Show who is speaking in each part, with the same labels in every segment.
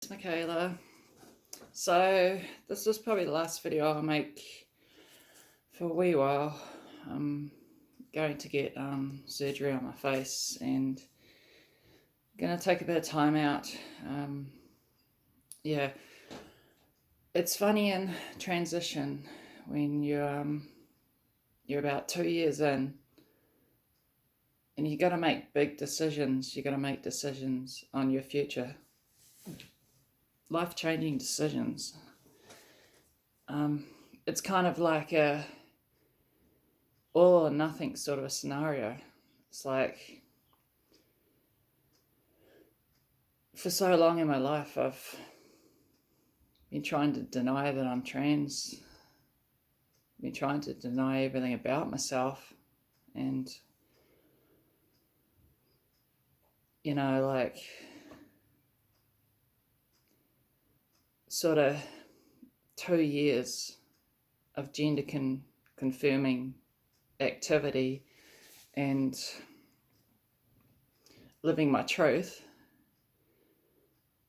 Speaker 1: It's Michaela. So this is probably the last video I'll make for a wee while. I'm going to get surgery on my face and gonna take a bit of time out. Yeah, it's funny in transition when you're about 2 years in and you got to make big decisions. You got to make decisions on your future, life-changing decisions. It's kind of like a all or nothing sort of a scenario. It's like for so long in my life I've been trying to deny that I'm trans, been trying to deny everything about myself, and like sort of 2 years of gender confirming activity and living my truth.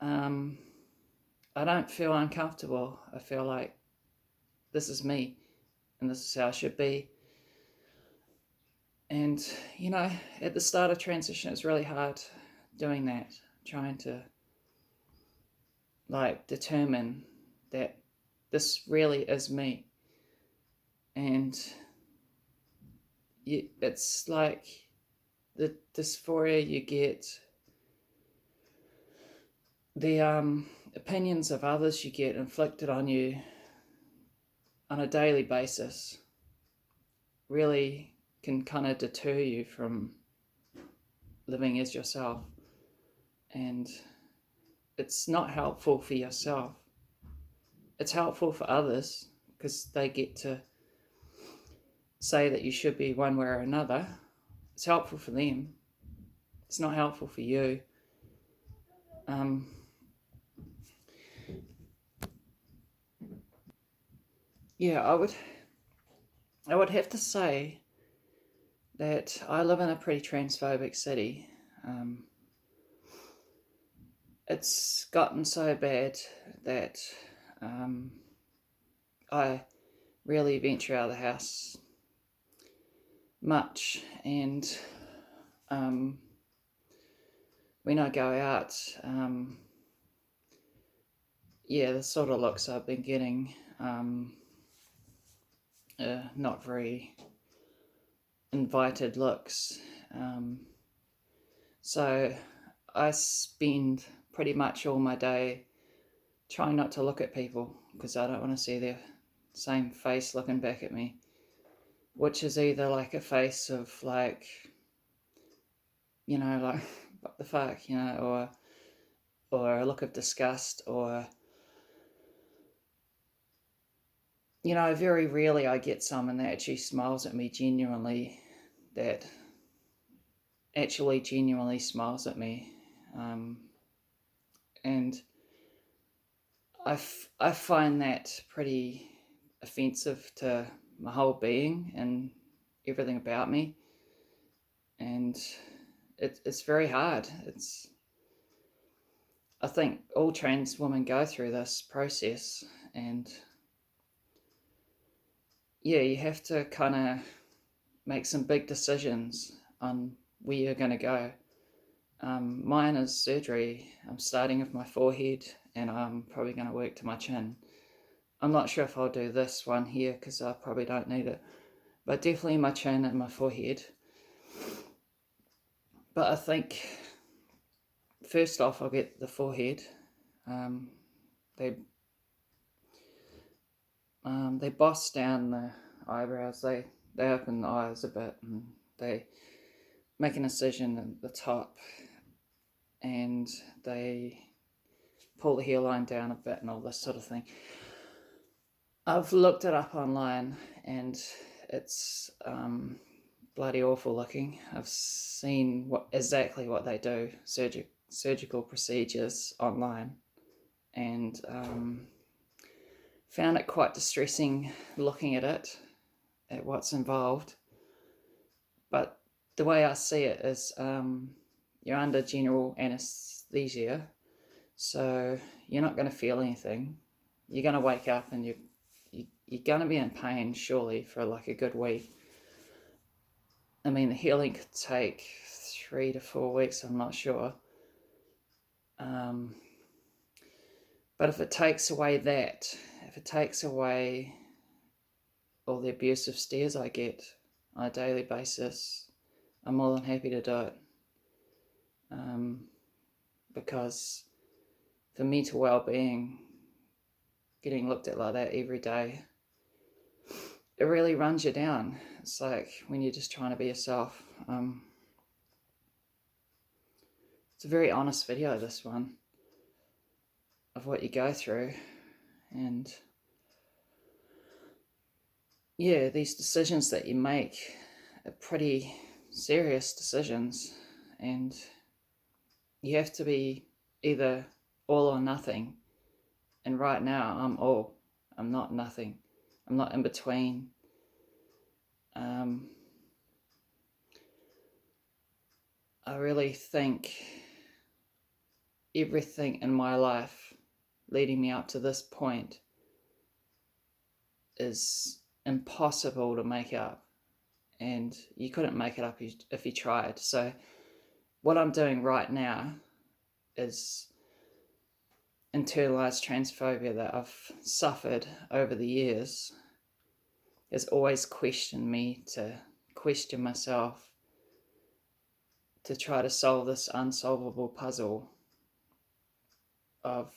Speaker 1: I don't feel uncomfortable. I feel like this is me and this is how I should be. And at the start of transition it's really hard doing that, trying to determine that this really is me. And it's like the dysphoria you get, the opinions of others you get inflicted on you on a daily basis really can kind of deter you from living as yourself. And it's not helpful for yourself. It's helpful for others because they get to say that you should be one way or another. It's helpful for them. It's not helpful for you. I would have to say that I live in a pretty transphobic city. It's gotten so bad that I rarely venture out of the house much, and when I go out, the sort of looks I've been getting, not very invited looks. So I spend pretty much all my day trying not to look at people because I don't want to see their same face looking back at me, which is either like a face of like what the fuck, or a look of disgust, or very rarely I get someone that actually smiles at me genuinely, that actually genuinely smiles at me. And I find that pretty offensive to my whole being and everything about me. And it's very hard. I think all trans women go through this process, and you have to kind of make some big decisions on where you're going to go. Mine is surgery. I'm starting with my forehead and I'm probably going to work to my chin. I'm not sure if I'll do this one here because I probably don't need it, but definitely my chin and my forehead. But I think first off I'll get the forehead. They boss down the eyebrows. They open the eyes a bit and they make an incision at the top and they pull the hairline down a bit and all this sort of thing. I've looked it up online and it's bloody awful looking. I've seen exactly what they do, surgical procedures online, and found it quite distressing looking at it, at what's involved. But the way I see it is you're under general anesthesia, so you're not going to feel anything. You're going to wake up and you're going to be in pain, surely, for like a good week. I mean, the healing could take 3 to 4 weeks, I'm not sure. But if it takes away that, if it takes away all the abusive stares I get on a daily basis, I'm more than happy to do it. Because for mental well-being, getting looked at like that every day, it really runs you down. It's like when you're just trying to be yourself. It's a very honest video, this one, of what you go through. And yeah, these decisions that you make are pretty serious decisions, and you have to be either all or nothing. And right now, I'm all. I'm not nothing. I'm not in between. I really think everything in my life leading me up to this point is impossible to make up, and you couldn't make it up if you tried. So what I'm doing right now is internalized transphobia that I've suffered over the years has always questioned me to question myself, to try to solve this unsolvable puzzle of,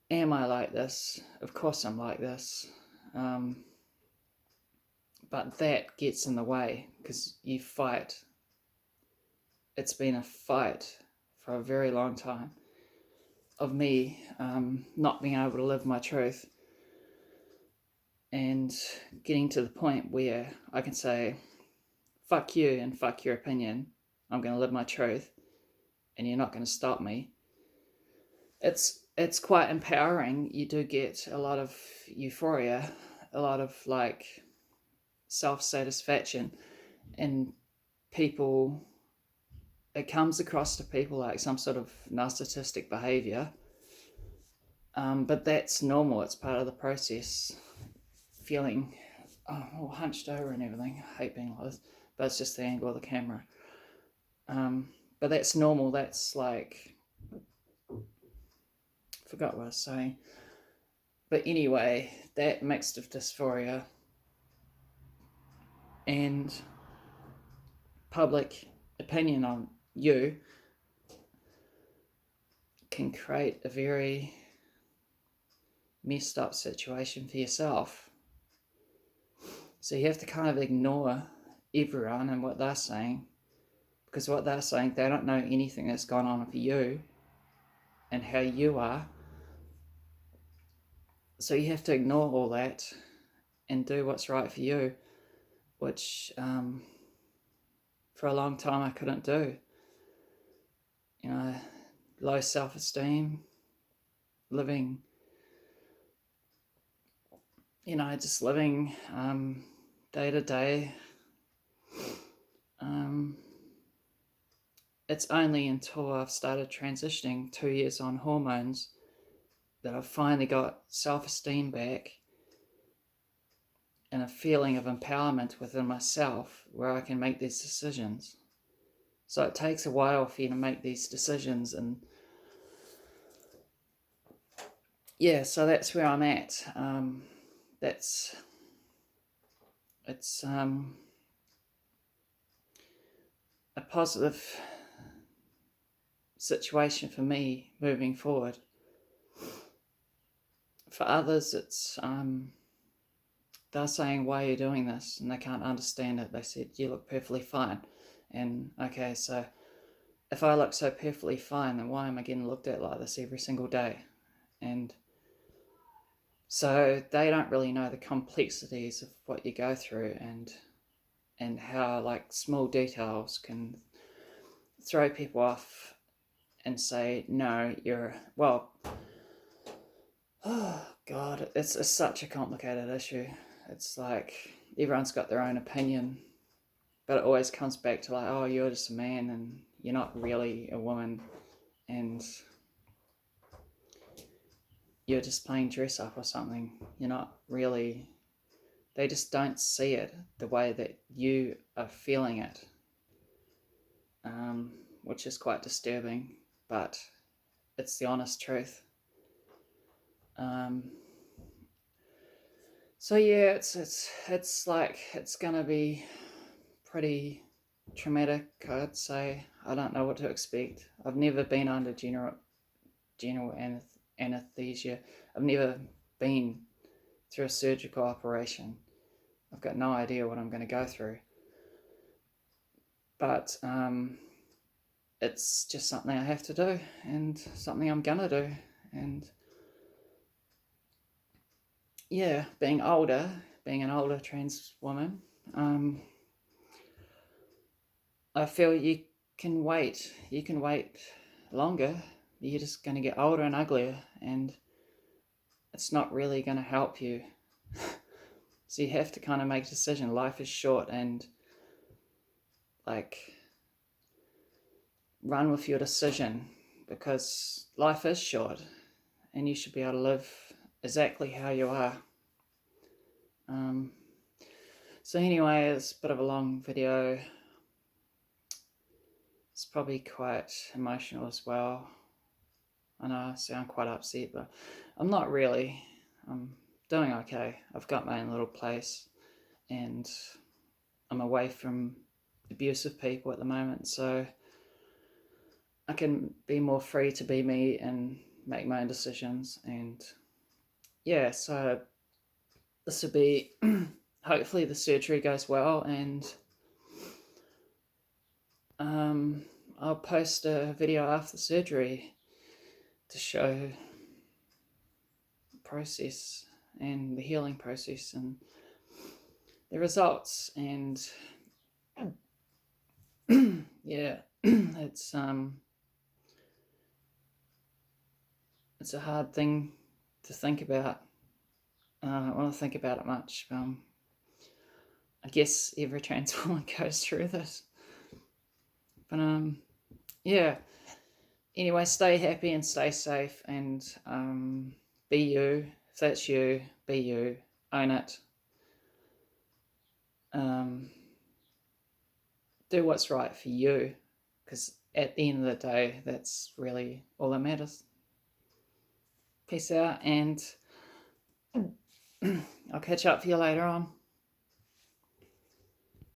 Speaker 1: am I like this? Of course I'm like this. But that gets in the way because you fight. It's been a fight for a very long time of me not being able to live my truth and getting to the point where I can say, fuck you and fuck your opinion. I'm going to live my truth and you're not going to stop me. It's quite empowering. You do get a lot of euphoria, a lot of like self-satisfaction, and people, it comes across to people like some sort of narcissistic behavior, but that's normal. It's part of the process. Feeling all hunched over and everything. I hate being like this, but it's just the angle of the camera. But that's normal. That's like, forgot what I was saying. But anyway, that mixed of dysphoria and public opinion on you can create a very messed up situation for yourself. So you have to kind of ignore everyone and what they're saying, because what they're saying, they don't know anything that's gone on for you and how you are. So you have to ignore all that and do what's right for you, which for a long time I couldn't do. You know, low self-esteem, living, just living day to day. It's only until I've started transitioning 2 years on hormones that I've finally got self-esteem back and a feeling of empowerment within myself where I can make these decisions. So it takes a while for you to make these decisions, and yeah, so that's where I'm at. It's a positive situation for me moving forward. For others, it's they're saying, why are you doing this? And they can't understand it. They said, you look perfectly fine. And okay, so if I look so perfectly fine, then why am I getting looked at like this every single day? And so they don't really know the complexities of what you go through, and how like small details can throw people off and say, no, oh God, it's such a complicated issue. It's like everyone's got their own opinion, but it always comes back to like, oh, you're just a man and you're not really a woman. and you're just playing dress up or something. You're not really, they just don't see it the way that you are feeling it, which is quite disturbing, but it's the honest truth. So yeah, it's like it's gonna be pretty traumatic, I'd say. I don't know what to expect. I've never been under general anesthesia. I've never been through a surgical operation. I've got no idea what I'm going to go through. But it's just something I have to do, and something I'm going to do. And yeah, being an older trans woman, I feel you can wait longer. You're just going to get older and uglier, and it's not really going to help you. So you have to kind of make a decision. Life is short, and like, run with your decision, because life is short and you should be able to live exactly how you are. So anyway, it's a bit of a long video. It's probably quite emotional as well. I know I sound quite upset, but I'm not really. I'm doing okay. I've got my own little place, and I'm away from abusive people at the moment, so I can be more free to be me and make my own decisions. And yeah, so this will be hopefully the surgery goes well, and I'll post a video after the surgery to show the process and the healing process and the results. And yeah, it's a hard thing to think about. I don't want to think about it much. I guess every trans woman goes through this. But yeah. Anyway, stay happy and stay safe, and be you. If that's you, be you. Own it. Do what's right for you, because at the end of the day, that's really all that matters. Peace out, and I'll catch up for you later on.